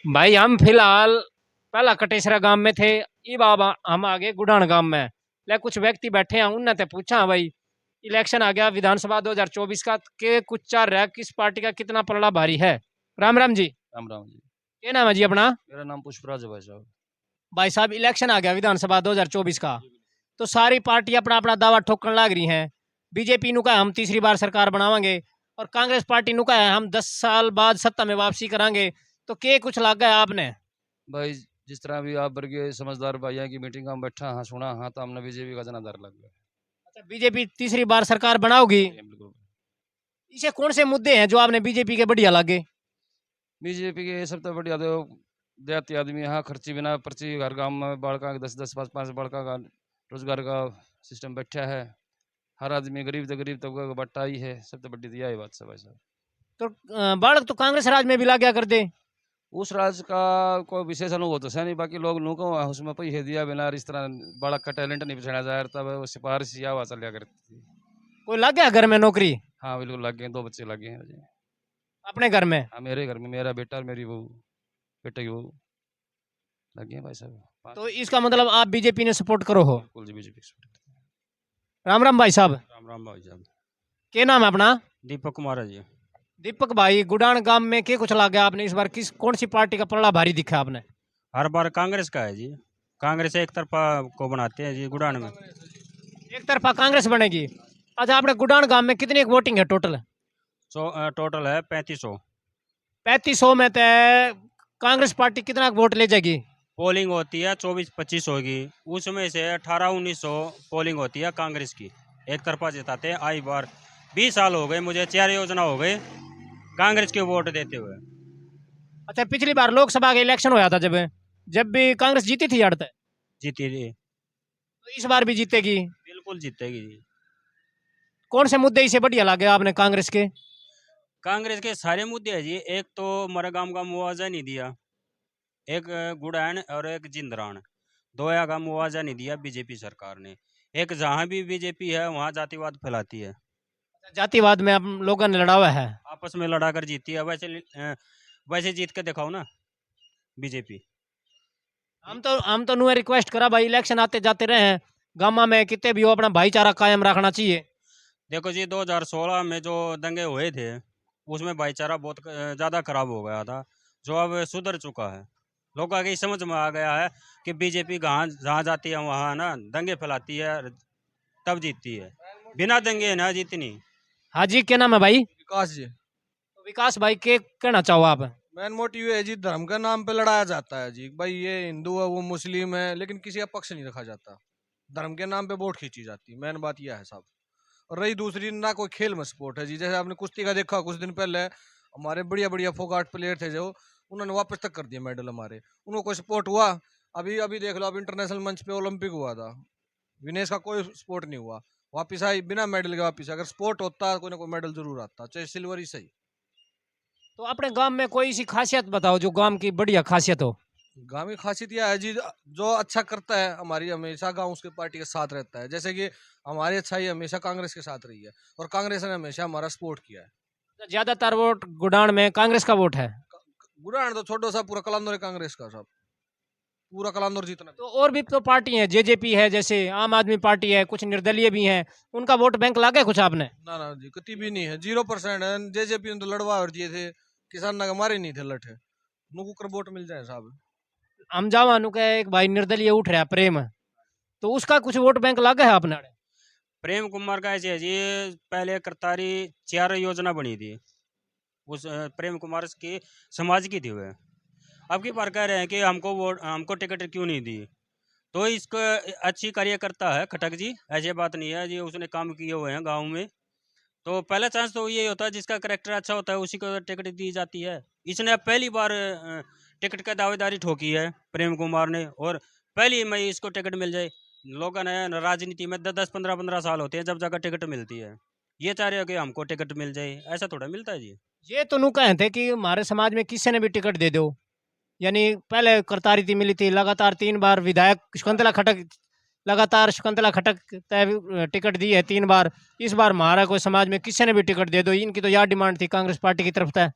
भाई हम फिलहाल पहला कटेसरा गांव में थे। ये बाबा हम आगे गुडान गांव में। ले कुछ व्यक्ति बैठे हैं उनने ते पूछा भाई, इलेक्शन आ गया विधानसभा 2024 का के कुछ चार रहा किस पार्टी का कितना पलड़ा भारी है। राम राम जी। राम राम जी। क्या नाम है जी अपना? मेरा नाम पुष्पराज है भाई साहब। भाई साहब इलेक्शन आ गया विधानसभा 2024 का, तो सारी पार्टी अपना अपना दावा ठोकने लग रही हैं। बीजेपी नु का हम तीसरी बार सरकार बनावांगे और कांग्रेस पार्टी नु का हम 10 साल बाद सत्ता में वापसी करांगे। तो के कुछ लगा है आपने? भाई जिस तरह भी आप वर्गीय समझदार भाइयों की मीटिंग में बैठा हाँ सुना हाँ तो हमने बीजेपी का जनाधार लग गया। अच्छा, बीजेपी तीसरी बार सरकार बनाओगी। बिल्कुल। इसे कौन से मुद्दे हैं जो आपने बीजेपी के बढ़िया लगे? बीजेपी के सब तो बढ़िया तो देहाती आदमी यहाँ खर्ची बिना पर्ची घर गांव में बालका 10-10 5-5 बालका का रोजगार का सिस्टम बैठा है। हर आदमी गरीब तबका का बट्टा ही है। सबसे बड़ी तो यही बात है भाई साहब। तो बालक तो कांग्रेस राज में भी ला गया कर दे। उस राज का कोई विशेष अनुभव तो है नहीं, बाकी लोग नू को उसमें पैसे दिया बिना इस तरह बालक का टैलेंट नहीं पछाड़ा जा रहा, तब वो सिफारिश या हुआ चलिया करती थी। कोई लग गया घर में नौकरी? हाँ बिल्कुल लग गए, 2 बच्चे लग गए हैं जी। अपने घर में? हाँ मेरे घर में मेरा बेटा और मेरी बहू, बेटे की बहू लग गए भाई साहब। तो इसका मतलब आप बीजेपी ने सपोर्ट करो हो? बिल्कुल जी बीजेपी सपोर्ट। राम राम भाई साहब। राम राम भाई साहब। क्या नाम है अपना? दीपक कुमार है जी। दीपक भाई, गुडान गांव में क्या कुछ लग गया आपने इस बार किस कौन सी पार्टी का पलड़ा भारी दिखा आपने? हर बार कांग्रेस का है जी। कांग्रेस एक तरफा को बनाते हैं जी गुड़ान में। एक तरफा कांग्रेस बनेगी। अच्छा, आपने गुडान गांव में कितनी वोटिंग है टोटल? टोटल है 3500। 3500 में तय कांग्रेस पार्टी कितना वोट ले जाएगी? पोलिंग होती है 24-25 होगी, उसमें से 1800-1900 पोलिंग होती है कांग्रेस की। एक तरफा जिताते हैं। आई बार 20 साल हो गए मुझे, 4 योजना हो गए कांग्रेस के वोट देते हुए। अच्छा, पिछली बार लोकसभा का इलेक्शन होया था जब जब भी कांग्रेस जीती थी यार, जीती जी। तो इस बार भी जीतेगी। बिल्कुल जीतेगी जी। कौन से मुद्दे इसे बढ़िया लगे आपने कांग्रेस के? कांग्रेस के सारे मुद्दे हैं जी। एक तो मरगाम का मुआवजा नहीं दिया, एक गुड़ैन और एक जिंदरान, दोया का मुआवजा नहीं दिया बीजेपी सरकार ने। एक जहाँ भी बीजेपी है वहाँ जातिवाद फैलाती है। जातिवाद में हम लोगों ने लड़ा हुआ है। आपस में लड़ाकर जीती है। वैसे जीत के दिखाओ ना बीजेपी। हम तो नुए रिक्वेस्ट करा भाई, इलेक्शन आते जाते रहे हैं गामा में कितने भी हो अपना भाईचारा कायम रखना चाहिए। देखो जी 2016 में जो दंगे हुए थे उसमें भाईचारा बहुत ज़्यादा खराब हो गया था, जो अब सुधर चुका है। लोगों की समझ में आ गया है कि बीजेपी कहाँ जहाँ जाती है वहाँ ना दंगे फैलाती है, तब जीतती है। बिना दंगे ना जीतनी। हाँ जी, क्या नाम है भाई? विकास जी। तो विकास भाई के कहना चाहो आप? मेन मोटिव है जी, धर्म के नाम पे लड़ाया जाता है जी। भाई ये हिंदू है वो मुस्लिम है, लेकिन किसी का पक्ष नहीं रखा जाता। धर्म के नाम पे वोट खींची जाती है, मेन बात यह है साहब। और रही दूसरी, ना कोई खेल में सपोर्ट है जी। जैसे आपने कुश्ती का देखा कुछ दिन पहले, हमारे बढ़िया बढ़िया फोगाट प्लेयर थे जो, उन्होंने वापस तक कर दिया मेडल हमारे। उनको कोई सपोर्ट हुआ? अभी अभी देख लो, अब इंटरनेशनल मंच पे ओलंपिक हुआ था, विनेश का कोई सपोर्ट नहीं हुआ, वापिस आई बिना मेडल के वापिस। अगर सपोर्ट होता कोई ना कोई मेडल जरूर आता, चाहे सिल्वर ही सही। तो अपने गांव में कोई सी खासियत बताओ जो गांव की बढ़िया खासियत हो। गांव की खासियत यह है जी, जो अच्छा करता है हमारी हमेशा गांव उसके पार्टी के साथ रहता है। जैसे कि हमारी अच्छाई हमेशा कांग्रेस के साथ रही है और कांग्रेस ने हमेशा हमारा सपोर्ट किया है। ज्यादातर वोट गुडान में कांग्रेस का वोट है। बुरा तो छोटो सा पूरा कलांदौर है कांग्रेस का, सब पूरा कलांदौर जीतना। तो और भी तो पार्टी है, जेजेपी है, जैसे आम आदमी पार्टी है, कुछ निर्दलीय भी हैं, उनका वोट बैंक लागे कुछ आपने? ना ना जी, कति भी नहीं है, 0% है। जेजेपी ने तो लड़वा और दिए थे, किसान ना हमारे नहीं थे लठे, नुकु कर वोट मिल जाए साहब। हम जावानू का एक भाई निर्दलीय उठ रहा है प्रेम, तो उसका कुछ वोट बैंक लागे है आपने? प्रेम कुमार का ऐसे है जी, पहले करतारी 4 योजना बनी थी, उस प्रेम कुमार की समाज की थी वह। अब की बार कह रहे हैं कि हमको टिकट क्यों नहीं दी। तो इसको अच्छी कार्यकर्ता है खटक जी, ऐसी बात नहीं है जी, उसने काम किए हुए हैं गांव में। तो पहला चांस तो यही होता है जिसका करेक्टर अच्छा होता है उसी को टिकट दी जाती है। इसने अब पहली बार टिकट का दावेदारी ठोकी है प्रेम कुमार ने, और पहली मई इसको टिकट मिल जाए। लोगों ने राजनीति में 10-10 15-15 साल होते हैं जब जाकर टिकट मिलती है। ये चाह रहे हो कि हमको टिकट मिल जाए, ऐसा थोड़ा मिलता है जी। ये तो नू कहे थे कि हमारे समाज में किसी ने भी टिकट दे दो, यानी पहले करतारी थी मिली थी लगातार 3 बार विधायक शकुंतला खटक, लगातार शकुंतला खटक तय टिकट दी है 3 बार। इस बार हमारा कोई समाज में किसी ने भी टिकट दे दो, इनकी तो यार डिमांड थी कांग्रेस पार्टी की तरफ से।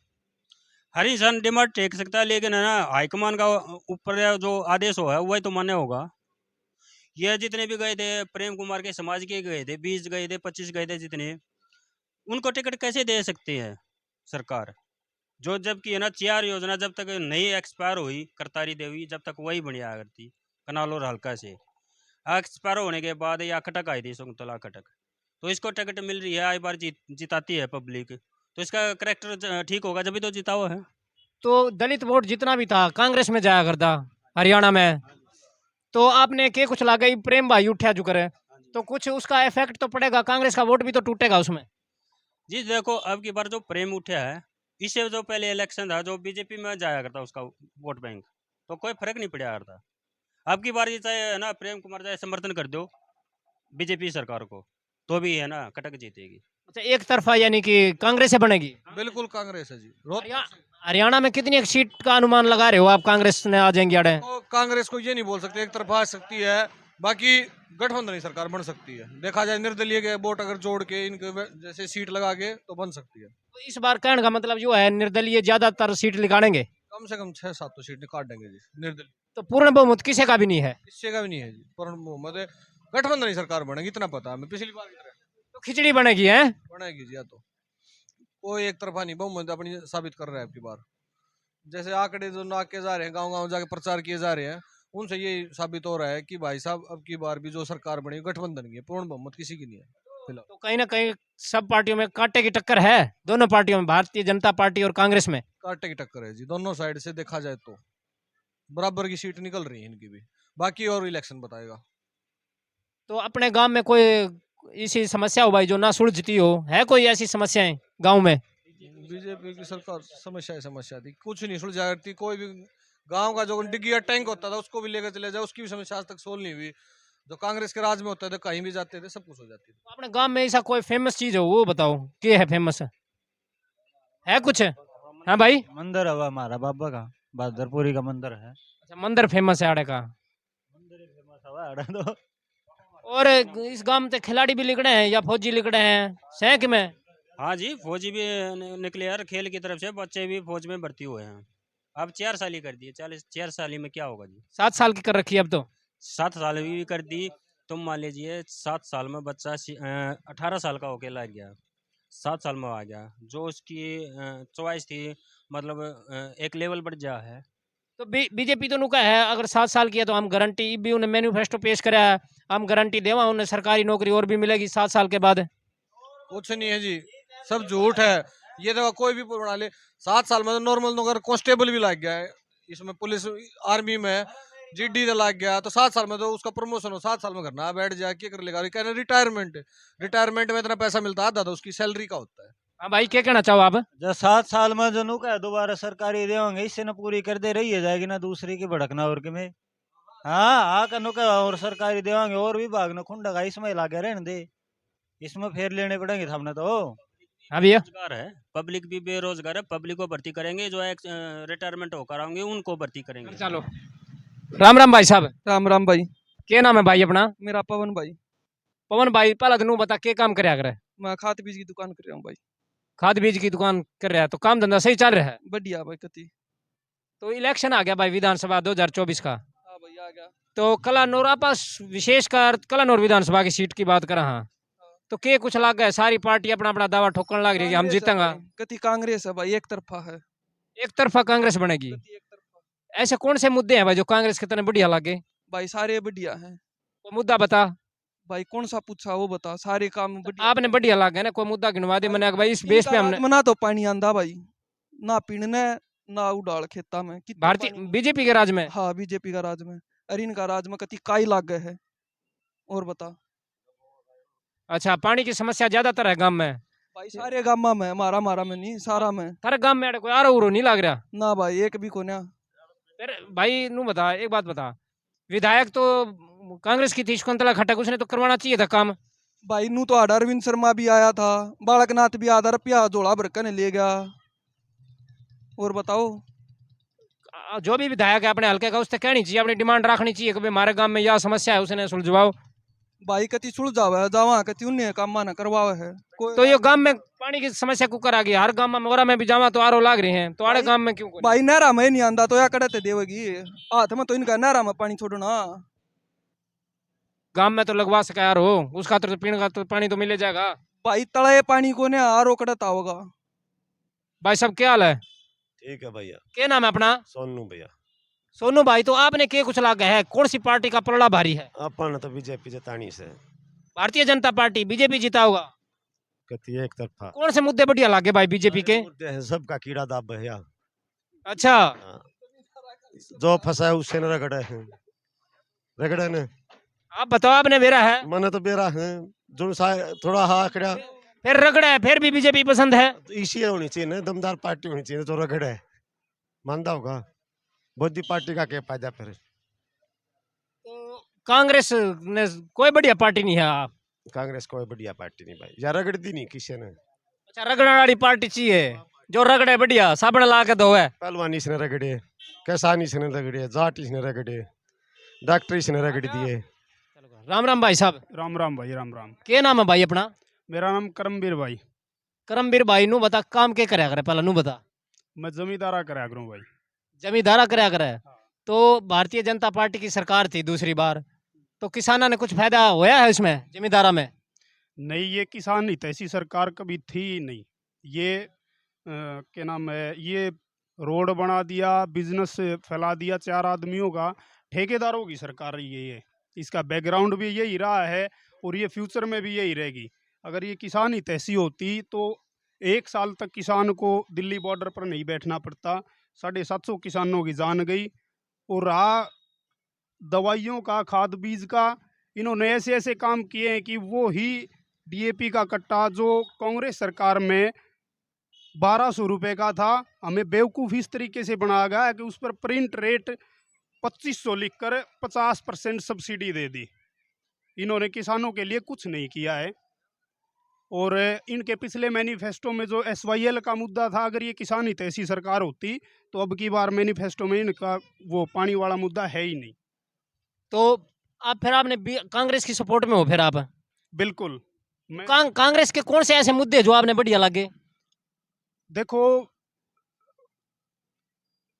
हर इंसान डिमांड टेक सकता है, लेकिन है ना हाईकमान का ऊपर जो आदेश हो है वही तो मान्य होगा। ये जितने भी गए थे प्रेम कुमार के समाज के गए थे, 20 गए थे, 25 गए थे, जितने उनको टिकट कैसे दे सकती है सरकार? जो जबकि है ना 4 योजना जब तक नहीं एक्सपायर हुई करतारी देवी, जब तक वही बढ़िया करती कनाल और हल्का से। एक्सपायर होने के बाद या खटक आई थी, शकुंतला खटक, तो इसको टिकट मिल रही है, आई बार जिताती है पब्लिक, तो इसका करेक्टर ठीक होगा जब भी तो जिता हुआ है। तो दलित वोट जितना भी था कांग्रेस में जाया करता हरियाणा में, तो आपने के कुछ लागा प्रेम भाई उठा चुका है, तो कुछ उसका इफेक्ट तो पड़ेगा, कांग्रेस का वोट भी तो टूटेगा उसमें। जी देखो, अब की बार जो प्रेम उठा है, इससे जो पहले इलेक्शन था जो बीजेपी में जाया करता उसका वोट बैंक, तो कोई फर्क नहीं पड़ा करता। अब की बार ये चाहे है ना प्रेम कुमार चाहे समर्थन कर दो बीजेपी सरकार को, तो भी है ना कटक जीतेगी। अच्छा, एक तरफा यानी कि कांग्रेस से बनेगी। बिल्कुल कांग्रेस है जी। हरियाणा में कितनी एक सीट का अनुमान लगा रहे हो आप, कांग्रेस ने आ जाएंगे अड़े? तो कांग्रेस को ये नहीं बोल सकते एक तरफा आ सकती है, बाकी गठबंधन सरकार बन सकती है। देखा जाए निर्दलीय के वोट अगर जोड़ के इनके जैसे सीट लगा के तो बन सकती है। तो इस बार कहने का मतलब जो है निर्दलीय ज्यादातर सीट निकालेंगे, कम से कम 6-7 तो सीट काट देंगे जी निर्दलीय। तो पूर्ण बहुमत किसी का भी नहीं है। किसी का भी नहीं है जी, पूर्ण बहुमत है, गठबंधन ही सरकार बनेगी, इतना पता है हमें। पिछली बार की तरह तो खिचड़ी बनेगी है। बनेगी जी। या तो कोई एक तरफा नहीं, बहुमत अपनी साबित कर रहा है आपकी बार। जैसे आंकड़े जो नाके जा रहे हैं, गांव गांव जाके प्रचार किए जा रहे हैं, उनसे ये साबित हो रहा है कि भाई साहब अब की बार भी जो सरकार बनी गठबंधन की है, पूर्ण बहुमत किसी की नहीं है फिलहाल। तो कहीं ना कहीं सब पार्टियों में कांटे की टक्कर है, दोनों पार्टियों में, भारतीय जनता पार्टी और कांग्रेस में। कांटे की टक्कर है जी, दोनों साइड से देखा जाए तो बराबर की सीट निकल रही है इनकी भी। बाकी और इलेक्शन बताएगा। तो अपने गांव में कोई ऐसी समस्या हो भाई जो ना सुलझती हो, है कोई ऐसी समस्याएं गांव में? बीजेपी की सरकार समस्या थी, कुछ नहीं सुलझा करती। कोई भी गांव का जो डिग्गी टैंक होता था उसको भी लेकर चले जाए, उसकी भी समस्या आज तक सोल्व नहीं हुई। जो कांग्रेस के राज में होता था कहीं भी जाते थे सब कुछ हो जाती थी। तो अपने गांव में ऐसा कोई फेमस चीज हो वो बताओ, क्या है फेमस, है कुछ? हाँ भाई। मंदिर है हमारा बाबा का, बहादुरपुरी का मंदिर है। अच्छा, मंदिर फेमस है आड़े का। मंदिर फेमस है आड़े तो। और इस गांव में तो खिलाड़ी भी लिखड़े हैं या फौजी लिखड़े हैं सैक में? हाँ जी, फौजी भी निकले यार, खेल की तरफ से बच्चे भी फौज में भर्ती हुए हैं। अब 4 साल ही कर दिए, 4 साल में क्या होगा जी? 7 साल की कर रखी है अब तो। 7 साल भी कर दी। तुम मान लीजिए 7 साल में बच्चा 18 साल का होके लग गया, 7 साल में आ गया, जो उसकी चॉइस थी, मतलब एक लेवल बढ़ जा है। तो बीजेपी तो नुका है अगर 7 साल की है तो हम गारंटी भी उन्हें मैनिफेस्टो पेश करा है, हम गारंटी देवा उन्हें सरकारी नौकरी और भी मिलेगी 7 साल के बाद। कुछ नहीं है जी, सब झूठ है। ये तो कोई भी बना ले, 7 साल में तो नॉर्मल नौकर कांस्टेबल भी लग गया है, इसमें पुलिस आर्मी में जीडी तो लग गया, तो 7 साल में तो उसका प्रमोशन हो, 7 साल में घर ना बैठ जाए, क्या कर लेगा? कहना रिटायरमेंट, रिटायरमेंट में इतना पैसा मिलता है, आधा तो उसकी सैलरी का होता है। हाँ भाई, क्या कहना चाहो आप? जो 7 साल में जो नुका है दोबारा सरकारी देंगे, इससे न पूरी कर दे रही है जाएगी ना दूसरी की भड़कना और के में। हाँ आका नुका और सरकारी देंगे और भी भाग न खुंडा का इसमें लागे रहने दे, इसमें फेर लेने पड़ेंगे हमने तो। हाँ भैया। बेरोजगार है, पब्लिक भी बेरोजगार है, पब्लिक को भर्ती करेंगे, जो रिटायरमेंट होकर आएंगे उनको भर्ती करेंगे। चलो, राम राम भाई साहब। राम राम भाई। क्या नाम है भाई अपना? मेरा पवन भाई। पवन भाई, पहला तो बता के काम कर रहा है? मैं खाद बीज की दुकान कर रहा हूँ भाई। खाद बीज की दुकान कर रहा है, तो काम धंधा सही चल रहा है? बढ़िया भाई कति। तो इलेक्शन आ गया भाई विधानसभा 2024 का, हाँ भाई आ गया। तो कलानौर आपस विशेषकर कलानौर विधानसभा की सीट की बात करा, हाँ, तो के कुछ लग गए, सारी पार्टी अपना अपना दावा ठोकने लग रही है कि हम कांग्रेस है जीतेंगे। भाई, कति कांग्रेस है भाई, एक तरफा है। एक तरफा कांग्रेस बनेगी? कति एक तरफा। ऐसे कौन से मुद्दे हैं भाई जो कांग्रेस के तरह बढ़िया लगे? भाई सारे बढ़िया हैं कोई मुद्दा बता। भाई, कौन सा पूछा वो बता, सारे काम बढ़िया। आपने बढ़िया लगे ना, कोई मुद्दा गिनवा दे मैंने भाई इस बेस पे हमने। मना तो पानी आंदा भाई, ना पीने ना उड़ाल खेता में कितना भारतीय पानी- बीजेपी के राज में। हाँ बीजेपी का राज में, अरे इनका राज में कति काई लाग गए है। और बता अच्छा, पानी की समस्या ज्यादातर है गांव में? भाई, सारे गामा में, मारा में नहीं, सारा में। थारे गांव में कोई आरो उरो नहीं लग रहा? ना भाई एक भी को ना। फिर भाई नू बता, एक बात बता, विधायक तो कांग्रेस की थी शकुंतला खटक, उसने तो करवाना चाहिए था काम। भाई नू तो आडा अरविंद शर्मा भी आया था, बालकनाथ भी आधा रुपया झोला भर के ले गया। और बताओ जो भी विधायक है अपने हल्के का उससे कहनी चाहिए, अपनी डिमांड रखनी चाहिए कि भाई हमारे गांव में यह समस्या है, उसने सुलझवाओ। भाई कति सुलझावे है, जावा कति उन्हें काम ना करवावे है कोई। तो ये गांव में पानी की समस्या को करा गई, हर गांव में मोरा में भी जावा तो आरो लाग रहे हैं, तो आड़े भाई- गांव में क्यों कोनी? भाई नहरा में नहीं आंदा तो या कड़ते देवेगी, हाथ में तो इनका नहरा में पानी छोड़ना। गांव में तो लगवा सका यार हो, उसका तो पीने का तो पानी तो मिले जाएगा। भाई तड़े पानी को ने आरो कड़ता होगा। भाई सब क्या हाल है? ठीक है भैया। क्या नाम है अपना? सोनू भैया। सोनू भाई, तो आपने क्या कुछ लागा है, कौन सी पार्टी का पलड़ा भारी है? अपन तो बीजेपी जतानी से भारतीय जनता पार्टी, बीजेपी जीता होगा। कति एक तरफा कौन से मुद्दे बढ़िया लागे भाई बीजेपी के? मुद्दे हैं, सबका कीड़ा दाब भैया। अच्छा, हाँ। जो फंसा है उससे न रगड़े हैं, रगड़े ने आप बताओ, आपने बेरा है मन तो बेरा है जो थोड़ा हा आकड़ा फिर रगड़ा है, फिर भी बीजेपी पसंद है। तो इसी होनी चाहिए ना, दमदार पार्टी होनी चाहिए जो रगड़े मानता होगा। मोदी पार्टी का क्या फायदा फिर? तो कांग्रेस ने कोई बढ़िया पार्टी नहीं है आप? कांग्रेस कोई बढ़िया पार्टी नहीं भाई, या रगड़ती नहीं किसी ने। अच्छा, रगड़ने वाली पार्टी चाहिए जो रगड़े बढ़िया, साबण ला के धोए। पहलवानी इसने रगड़े, किसान इसने रगड़े, जाट इसने रगड़े, डॉक्टर इसने रगड़ दिए। राम राम भाई साहब, राम राम भाई, राम राम। क्या नाम है भाई अपना? मेरा नाम करमवीर भाई। करमवीर भाई, नु बता काम के करया करे, पहला नु बता। मैं जमींदारा करा करूँ भाई। जमींदारा करया करे। तो भारतीय जनता पार्टी की सरकार थी दूसरी बार, तो किसाना ने कुछ फायदा होया है इसमें जमींदारा में? नहीं, ये किसान हित ऐसी सरकार कभी थी ही नहीं। ये क्या नाम है, ये रोड बना दिया, बिजनेस फैला दिया चार आदमियों का, ठेकेदारों की सरकार रही है ये। इसका बैकग्राउंड भी यही रहा है और ये फ्यूचर में भी यही रहेगी। अगर ये किसान हित ऐसी होती तो 1 साल तक किसान को दिल्ली बॉर्डर पर नहीं बैठना पड़ता। 750 किसानों की जान गई। और रहा दवाइयों का, खाद बीज का, इन्होंने ऐसे ऐसे काम किए हैं कि वो ही डीएपी का कट्टा जो कांग्रेस सरकार में 1200 रुपये का था, हमें बेवकूफ़ इस तरीके से बनाया गया है कि उस पर प्रिंट रेट 2500 लिखकर 50% सब्सिडी दे दी। इन्होंने किसानों के लिए कुछ नहीं किया है। और इनके पिछले मैनिफेस्टो में जो SYL का मुद्दा था, अगर ये किसान हित ऐसी सरकार होती तो अब की बार मैनिफेस्टो में इनका वो पानी वाला मुद्दा है ही नहीं। तो आप फिर आपने कांग्रेस की सपोर्ट में हो फिर आप? बिल्कुल। मैं कांग्रेस के कौन से ऐसे मुद्दे जो आपने बढ़िया लगे? देखो,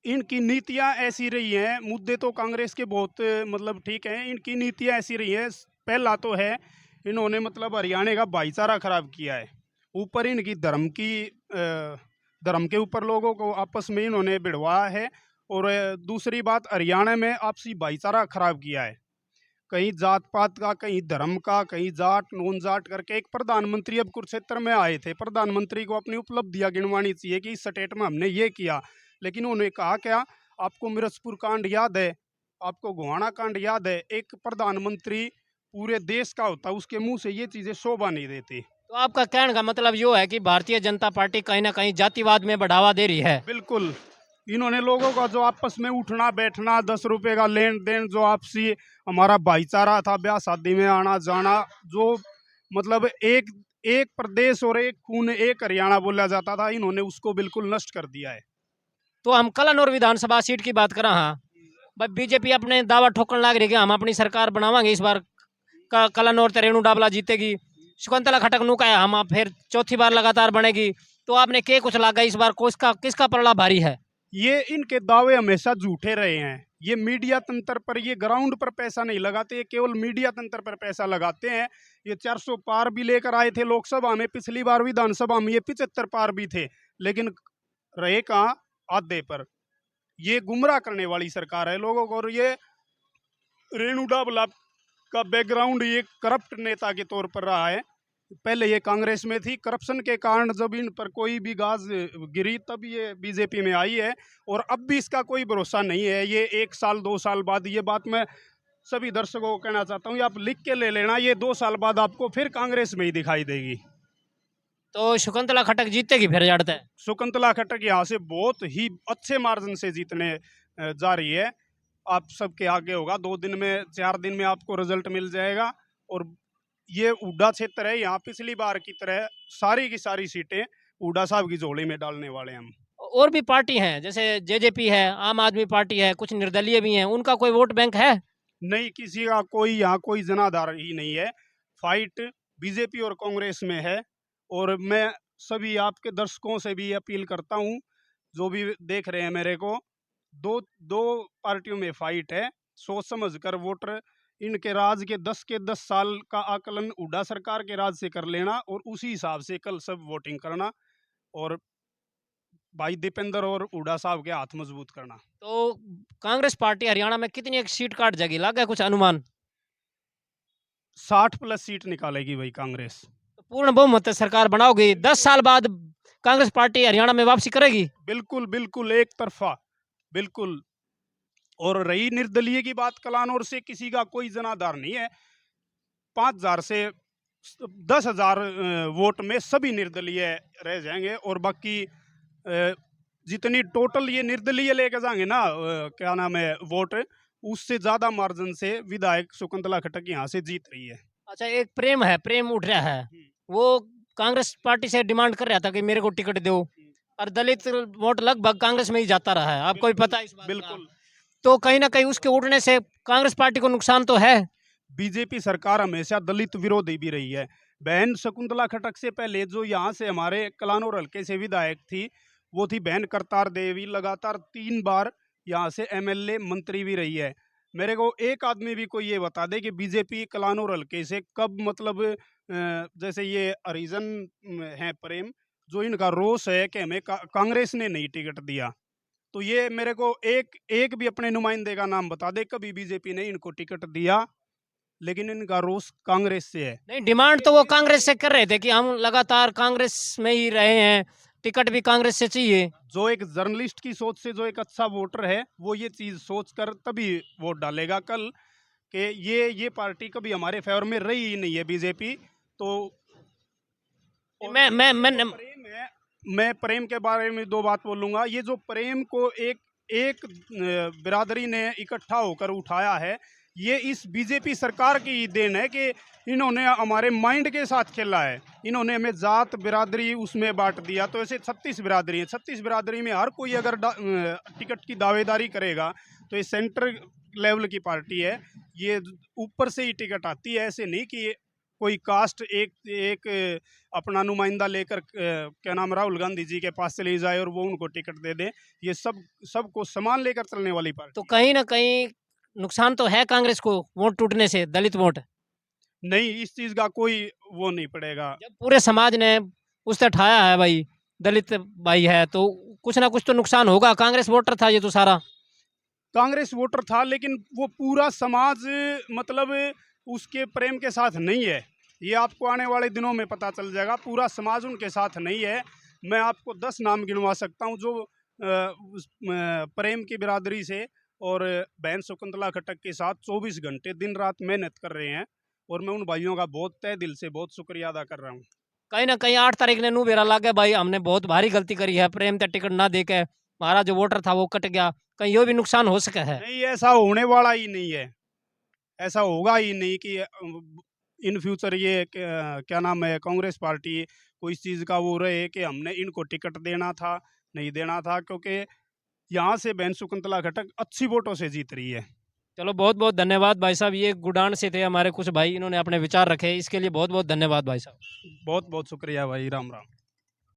इनकी नीतियां ऐसी रही हैं, मुद्दे तो कांग्रेस के बहुत मतलब ठीक हैं, इनकी नीतियां ऐसी रही हैं। पहला तो है, इन्होंने मतलब हरियाणा का भाईचारा खराब किया है। ऊपर इनकी धर्म के ऊपर लोगों को आपस में इन्होंने भिड़वाया है। और दूसरी बात, हरियाणा में आपसी भाईचारा खराब किया है। कहीं जात पात का, कहीं धर्म का, कहीं जाट नॉन जाट करके। एक प्रधानमंत्री अब कुरुक्षेत्र में आए थे, प्रधानमंत्री को अपनी उपलब्धियां गिनवानी चाहिए कि इस स्टेट में हमने ये किया, लेकिन उन्होंने कहा क्या? आपको मिर्जपुर कांड याद है, आपको गोहाना कांड याद है? एक प्रधानमंत्री पूरे देश का होता, उसके मुंह से ये चीजें शोभा नहीं देती। तो आपका कहने का मतलब यो है कि भारतीय जनता पार्टी कहीं ना कहीं जातिवाद में बढ़ावा दे रही है? बिल्कुल। इन्होंने लोगों का जो आपस में उठना बैठना, 10 रुपए का लेन देन, जो आपसी हमारा भाईचारा था, ब्याह शादी में आना जाना, जो मतलब एक एक प्रदेश और एक खून एक हरियाणा बोला जाता था, इन्होंने उसको बिल्कुल नष्ट कर दिया है। तो हम कलानौर विधानसभा सीट की बात करा, हाँ भाई बीजेपी अपने दावा ठोकने लग रही है कि हम अपनी सरकार बनावांगे इस बार, कलानौर ते रेणु डाबला जीतेगी, शकुंतला खटक नु का है हम फिर चौथी बार लगातार बनेगी। तो आपने क्या कुछ लगा इस बार, किसका पलड़ा भारी है? ये इनके दावे हमेशा झूठे रहे हैं। ये मीडिया तंत्र पर, ये ग्राउंड पर पैसा नहीं लगाते, ये केवल मीडिया तंत्र पर पैसा लगाते हैं। ये 400 पार भी लेकर आए थे लोकसभा में, पिछली बार विधानसभा में ये 75 पार भी थे, लेकिन रहे कहाँ? आधे पर। ये गुमराह करने वाली सरकार है लोगों को। और ये रेणु डाबला का बैकग्राउंड ये करप्ट नेता के तौर पर रहा है। पहले ये कांग्रेस में थी, करप्शन के कारण जब इन पर कोई भी गाज गिरी तब ये बीजेपी में आई है। और अब भी इसका कोई भरोसा नहीं है। ये 1 साल 2 साल बाद, ये बात मैं सभी दर्शकों को कहना चाहता हूँ, आप लिख के ले लेना, ये 2 साल बाद आपको फिर कांग्रेस में ही दिखाई देगी। तो शकुंतला खटक जीतेगी फिर जड़ते? शकुंतला खटक यहाँ से बहुत ही अच्छे मार्जिन से जीतने जा रही है। आप सबके आगे होगा, 2 दिन में 4 दिन में आपको रिजल्ट मिल जाएगा। और ये उड्डा क्षेत्र है, यहाँ पिछली बार की तरह सारी की सारी सीटें उड्डा साहब की झोली में डालने वाले हैं हम। और भी पार्टी हैं, जैसे जेजेपी है, आम आदमी पार्टी है, कुछ निर्दलीय भी हैं, उनका कोई वोट बैंक है? नहीं, किसी का कोई यहाँ कोई जनाधार ही नहीं है। फाइट बीजेपी और कांग्रेस में है। और मैं सभी आपके दर्शकों से भी अपील करता हूँ, जो भी देख रहे हैं मेरे को, दो दो पार्टियों में फाइट है। सोच समझ कर वोटर इनके राज के 10 साल का आकलन हुड्डा सरकार के राज से कर लेना और उसी हिसाब से कल सब वोटिंग करना और भाई दीपेंद्र और हुड्डा साहब के हाथ मजबूत करना। तो कांग्रेस पार्टी हरियाणा में कितनी एक सीट काट जाएगी, लगा है कुछ अनुमान? 60+ सीट निकालेगी भाई कांग्रेस। तो पूर्ण बहुमत से सरकार बनाओगी, 10 साल बाद कांग्रेस पार्टी हरियाणा में वापसी करेगी? बिल्कुल बिल्कुल एक तरफा, बिल्कुल। और रही निर्दलीय की बात, कलानौर से किसी का कोई जनाधार नहीं है। 5,000 से 10,000 वोट में सभी निर्दलीय रह जाएंगे और बाकी जितनी टोटल ये निर्दलीय लेके जाएंगे ना, क्या नाम है, वोट, उससे ज्यादा मार्जिन से विधायक शकुंतला खट्टक यहाँ से जीत रही है। अच्छा, एक प्रेम है, प्रेम उठ रहा है, वो कांग्रेस पार्टी से डिमांड कर रहा था कि मेरे को टिकट दो, और दलित वोट लगभग कांग्रेस में ही जाता रहा है, आपको भी पता है इस बात का। बिल्कुल। तो कहीं ना कहीं उसके उठने से कांग्रेस पार्टी को नुकसान तो है। बीजेपी सरकार हमेशा दलित विरोधी भी रही है। बहन शकुंतला खट्टक से पहले जो यहाँ से हमारे कलानौर हल्के से विधायक थी, वो थी बहन करतार देवी, लगातार 3 बार यहाँ से एमएलए मंत्री भी रही है। मेरे को एक आदमी भी कोई ये बता दे कि बीजेपी कलानौर हल्के से कब, मतलब जैसे ये हरिजन हैं प्रेम, जो इनका रोष है कि हमें कांग्रेस ने नहीं टिकट दिया, तो ये मेरे को एक भी अपने नुमाइंदे का नाम बता दे कभी बीजेपी ने इनको टिकट दिया। लेकिन इनका रोष कांग्रेस से है। नहीं, डिमांड तो वो कांग्रेस से कर रहे थे कि हम लगातार कांग्रेस में ही रहे हैं, टिकट भी कांग्रेस से चाहिए। जो एक जर्नलिस्ट की सोच से जो एक अच्छा वोटर है, वो ये चीज सोच कर तभी वोट डालेगा कल, कि ये पार्टी कभी हमारे फेवर में रही ही नहीं है बीजेपी। तो मैं प्रेम है, मैं प्रेम के बारे में 2 बात बोलूंगा। ये जो प्रेम को एक बिरादरी ने इकट्ठा होकर उठाया है, ये इस बीजेपी सरकार की ही देन है कि इन्होंने हमारे माइंड के साथ खेला है। इन्होंने हमें जात बिरादरी उसमें बांट दिया। तो ऐसे 36 बिरादरी है, 36 बिरादरी में हर कोई अगर टिकट की दावेदारी करेगा तो ये सेंटर लेवल की पार्टी है, ये ऊपर से ही टिकट आती है। ऐसे नहीं कि कोई कास्ट एक अपना नुमाइंदा लेकर क्या नाम, राहुल गांधी जी के पास चली जाए और वो उनको टिकट दे दे। ये सबको समान लेकर चलने वाली पार्टी। तो कहीं ना कहीं नुकसान तो है कांग्रेस को वोट टूटने से, दलित वोट। नहीं, इस चीज का कोई वो नहीं पड़ेगा। जब पूरे समाज ने उससे ठाया है भाई, दलित भाई है, तो कुछ ना कुछ तो नुकसान होगा। कांग्रेस वोटर था ये तो सारा, कांग्रेस वोटर था, लेकिन वो पूरा समाज मतलब उसके प्रेम के साथ नहीं है। ये आपको आने वाले दिनों में पता चल जाएगा। पूरा समाज उनके साथ नहीं है। मैं आपको 10 नाम गिनवा सकता हूँ जो प्रेम की बिरादरी से और बहन शकुंतला खट्टक के साथ 24 घंटे दिन रात मेहनत कर रहे हैं, और मैं उन भाइयों का बहुत तहे दिल से बहुत शुक्रिया अदा कर रहा हूँ। कहीं ना कहीं 8 तारीख ने नू बेरा लग गया भाई, हमने बहुत भारी गलती करी है, प्रेम ते टिकट ना दे के हमारा जो वोटर था वो कट गया, कहीं ये भी नुकसान हो सका है। नहीं, ऐसा होने वाला ही नहीं है, ऐसा होगा ही नहीं कि इन फ्यूचर ये क्या नाम है, कांग्रेस पार्टी को इस चीज़ का वो रहे कि हमने इनको टिकट देना था, नहीं देना था, क्योंकि यहाँ से बहन शकुंतला खट्टक अच्छी वोटों से जीत रही है। चलो, बहुत बहुत धन्यवाद भाई साहब। ये गुडान से थे हमारे कुछ भाई, इन्होंने अपने विचार रखे, इसके लिए बहुत बहुत धन्यवाद भाई साहब। बहुत बहुत शुक्रिया भाई, राम राम।